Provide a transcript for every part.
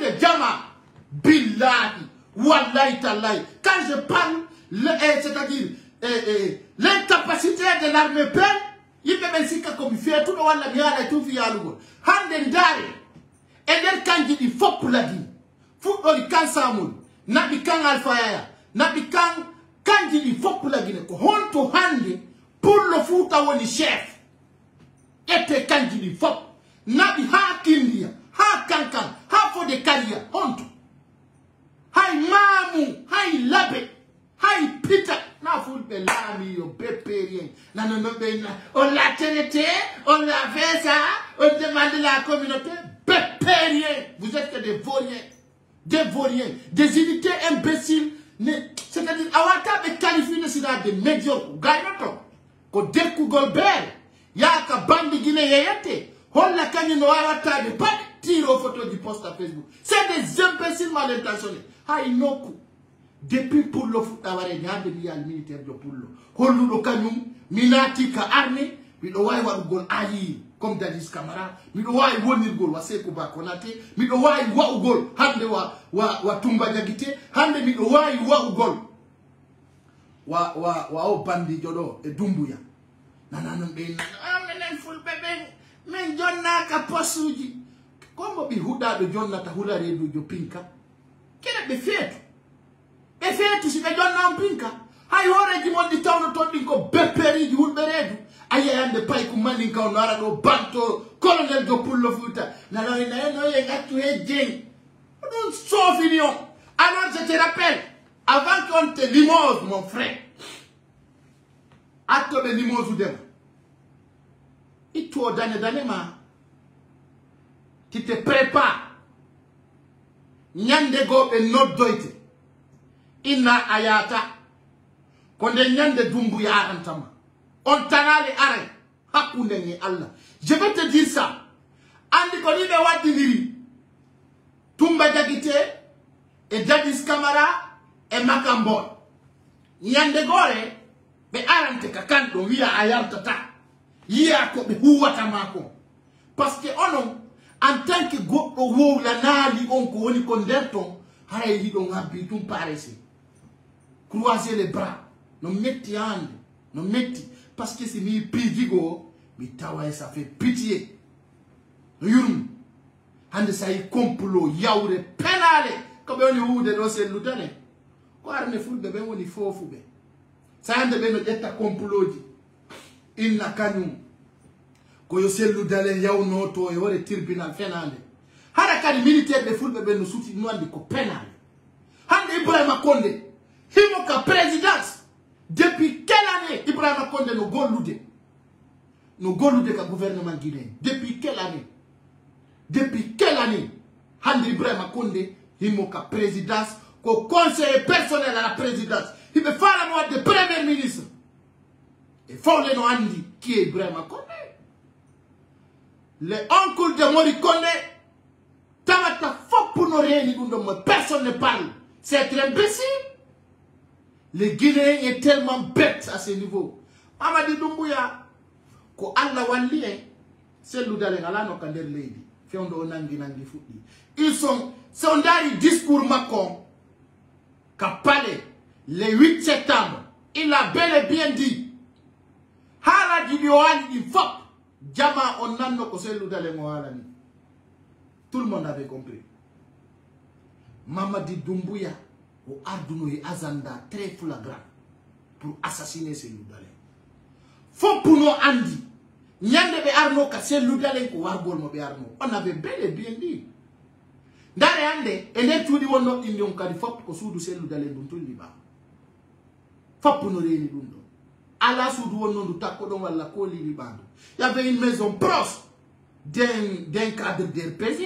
hande jama billahi wallahi tallahi quand je parle c'est-à-dire l'incapacité de l'armée peine yimbe ben sikka ko mi fetu do walla mi ala tu fi yalugo hande ndare e der kanji di fop lagi fuɗɗori kan samul naɓi kan alfayaya naɓi kan kanji ɗi fop lagine ko honto hande pullo fuuta woni chef ete kanji ɗi fop naɓi ha kindiya ha kankan ha fode kariya honto hay mamu hay labe hay pita na fulɓe laami yo bepperien nanonoɓe on l'a traité on l'a fait ça on demande la communauté bepperien vous êtes que des vauriens des unités imbéciles c'est-à-dire awata ɓe qualifie sina de médiocre gaynoto ko dekkugol beere yaaka bandi guine yeyette holla kañum no wawatade pat tiro photo du post à Facebook c'est des imbéciles mal intentionnés hay nokku depuis pullo fuɗɗa warede hande mi yiyal militaire jo pullo holluɗo kañum mi naati ka armé miɗo wawi waɗugol ayir comme Dadis Camara miɗo wawi wonirgol wa Sékou Ba Konaté miɗo wawi wa'ugol hande wa Toumba Diakité hande miɗo wawi wa'ugol wa o bandijo ɗo e Dumbuya nananon ɓe minen fulɓe ɓen min jonnaka posuji kombo ɓi huɗaɗo jonnata hula reedujo pinka kene ɓe feetu si ɓe jonna on pinka hay horeji mon ɗi tawno toon ɗin ko bepperiji hulɓe reedu ayi hande pay ko manin kaw no ara ɗo banto colonel do pullo fuuta nanoye gattu he jeng oɗon soofini on alors je te rappelle avant qu'on te limoge mon frère attoɓe limoge udema itto dane ma tu te prépares ñande go ɓe noddoyte inna ayata ko nde ñande Dumbuya arantama on tanali aray hakkunde ni Allah je vais te dire ça andi ko ni be waddiniri Toumba Diakité e Dadis Camara e Makambol ñande gore be arante ka kanɗo wiya a yartata yiya ko ɓe huwata mako parce que onon en tant que goɗɗo wowlanali on ko woni ko nder ton haray hiɗo ngabbi tum parese croiser les bras no metti hande no metti parce que si mi pijigo mi tawa ça fait pitié no yurum hande say complot yawre penale ko be woni wuude do selludane ko arme fulbe be woni fofuɓe sa hande be no ƴetta comploji inna kañum ko yo selludale yawnoto e wore tribunal fenande hara kadi militaire ɓe fulɓe ɓe no suti no andi ko penale hande Ibrahima Condé himo ka présidence depuis quelle année Ibrahima Condé no gollude ka gouvernement guinéen depuis quelle année hande Ibrahima Condé himo ka présidence ko conseiller personnel à la présidence hiɓe falamo wadde premier ministre e fawle no andi qui est Ibrahima Condé le oncle de Mori Condé tawata fop no reeni ɗum ɗon mo personne ne parle c'est être imbécile. Le Guinéen est tellement bête à ce niveau. Amadi Dumbuya, ko Allah walli en, c'est l'oudalen ala no kander lady. Fiondo nangi futi. Ils sont dans le discours Macron, qu'a parlé le 8 septembre. Il a bel et bien dit, Hala di yoali di fop, Jama on nanno ko c'est l'oudalen o halani. Tout le monde avait compris. Mamadi Dumbuya, au arduno et azanda très flagrant pour assassiner ces loudalen. Faut pour nous andi. Nyande be arno ka ces loudalen ko wargol mo be arno. On avait bel et bien dit. Ndare ande ene tudi wonno indi on kadi fop ko suudu ces loudalen dum tulli ba. Fop no reeni dum do. Ala suudu wonno du takko don walla ko li bando. Il y avait une maison proche d'un cadre d'RPZ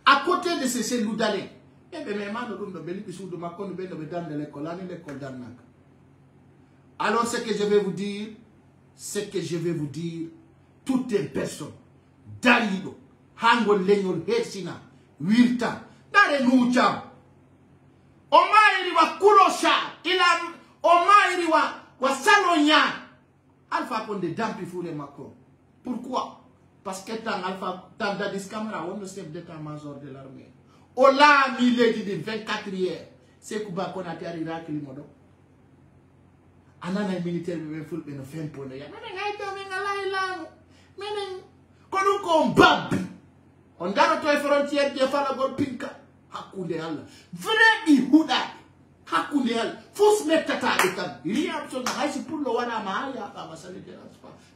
à côté de ces loudalen. Alors ce que je vais vous dire, toute une personne, Dalido, Hango Leñol Hesina, Wilta, Dare Nucham, Omairi wa Kurosha, Omairi wa Salonya, Alpha Condé Dampi Foule Macron. Pourquoi? Parce que tant Dadis Camara, on est chef d'état-major de l'armée. Ola miledi de 24 heures. C'est Kuba Konate arriva qui modo. Anana militaire be ful be no fempo no ya. Menen ay to men ala ila. Menen kono ko mbab. On daro to e frontière de fala gol pinka. Hakunde Allah. Vrai di huda. Hakunde Allah. Fos metata de tam. Il y a option na haisi pour le wana ma ya ba masale de la.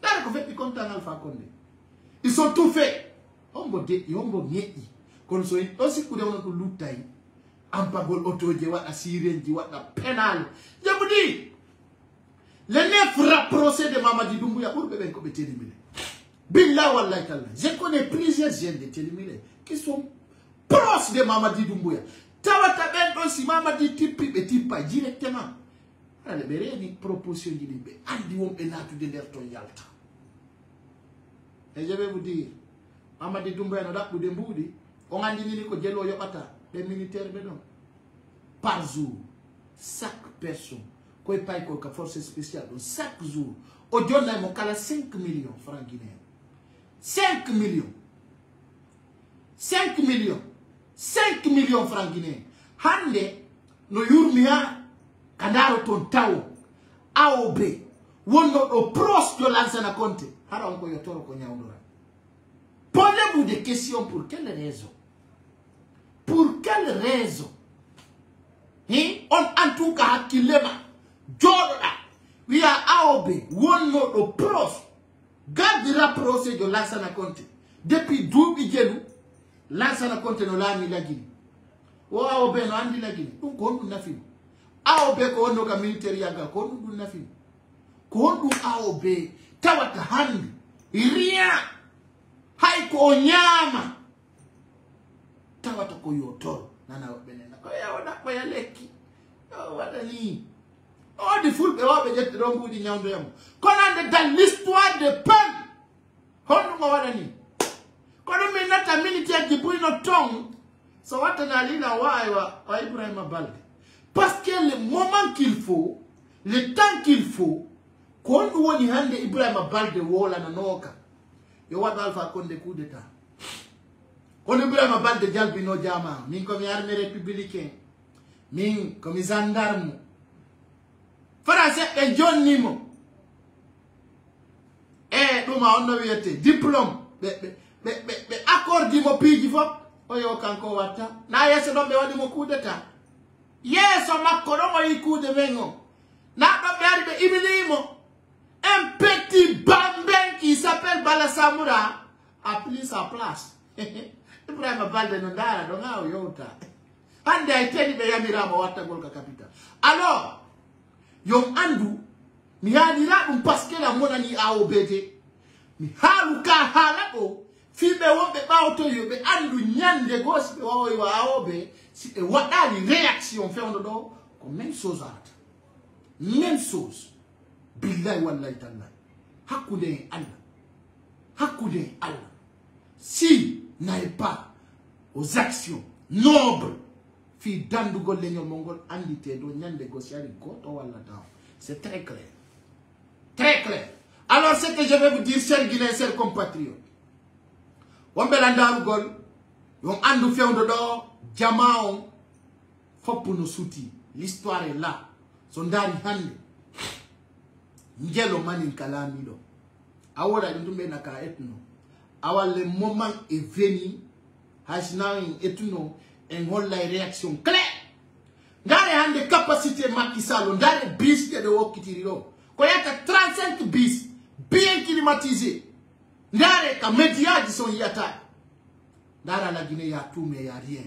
Daro ko fait content Alpha Condé. Ils sont tout faits. Ombo de yombo nyei. Kono so aussi kude wona ko lutai. Ampagol otoje wada sirenji wada penal. Je vous dis, les 9 procès de Mamadi Doumbouya pour bébé ko betelimile. Billah wallahi ta'ala. Je connais plusieurs jeunes de Télimile qui sont proches de Mamadi Doumbouya. Tawata ben aussi Mamadi tipi betipa directement. Ale bere ni proposition di libe. Andi won be natu de derton yalta. Et je vais vous dire, Mamadi Doumbouya no dak bu de mbudi, on andi ni ko jelo yobata. Les militaires, par jour, chaque personne, qui paye une force spéciale, chaque jour, au Dieu n'a pas 5 millions de francs guinéens. 5 millions. 5 millions. 5 millions de francs guinéens. Hande, no yurmiya, kandaro ton tao, AOB, wono au proche de l'Ansana Conte. Hara onko yotoro ko nyaundora. Posez-vous des questions pour quelle raison? Pour quelle raison? On en tout cas qui lema Jordan. We are AOB. One no the pros. Garde la procès de Lansana Conte. Depuis Doubi Djelou, Lansana Conte no la mi la Guinée. O AOB no andi la Guinée. Donc on na film. AOB ko no ka militaire yaga ko no na film. Ko on AOB tawata handi. Rien. Hay ko nyama. Tawata ko yotoro nana benena ko ya wada ko ya leki wada ni o di fulbe wabe jet rombu di nyando yam kono dans l'histoire de peine hono mo wada ni kono mi nata militaire di buino tong so wata na lina wa Ibrahima Balde parce que le moment qu'il faut le temps qu'il faut kono woni hande Ibrahima Balde wola na noka yo wada Alpha Condé coup d'état. On ne peut pas parler de Jalbino Jama, min comme armée républicaine, min comme gendarme. Français et John Nimo. Eh, nous m'avons eu diplôme. Accord d'imo pigi fop. Oyo kanko wata. Na yeso dombe wadi mo coup d'état. Yeso makoro mo yi coup de mengo. Na dombe aribe ibilimo. Un petit bambin qui s'appelle Bala Samoura a pris sa place. Ibrahima Balde no ndara do ngao yota. Hande ay teni be yamirama watta gol ka capital. Alors, yom andu mi hadira dum parce que la monani AOBD. Mi halu ka halako fibe wonbe bawto yobe andu nyande gosi be wawo wa AOB si e wadali réaction fait on do comme même chose art. Même chose. Billahi wallahi tallahi. Hakude Allah. Hakude Allah. Si n'aille pas aux actions nobles, fi dandugo lenyo mongol andite do nyande gosiari goto wala daw. C'est très clair. Très clair. Alors ce que je vais vous dire, chers Guinéens, chers compatriotes. Wambelandaru gol, yon andu fewndo do, jamaon, fopu no souti. L'histoire est là. Sondari hande. Njelo manin kalamido. Awora ndumbe naka etno. Alors le moment est venu, et on la réaction claire. Dans les capacités Macky Sall, dans les bis de Wokitiro, quand il y a 35 bis bien climatisés, dans les médias qui sont yata, dans la Guinée, il y a tout, mais il n'y a rien.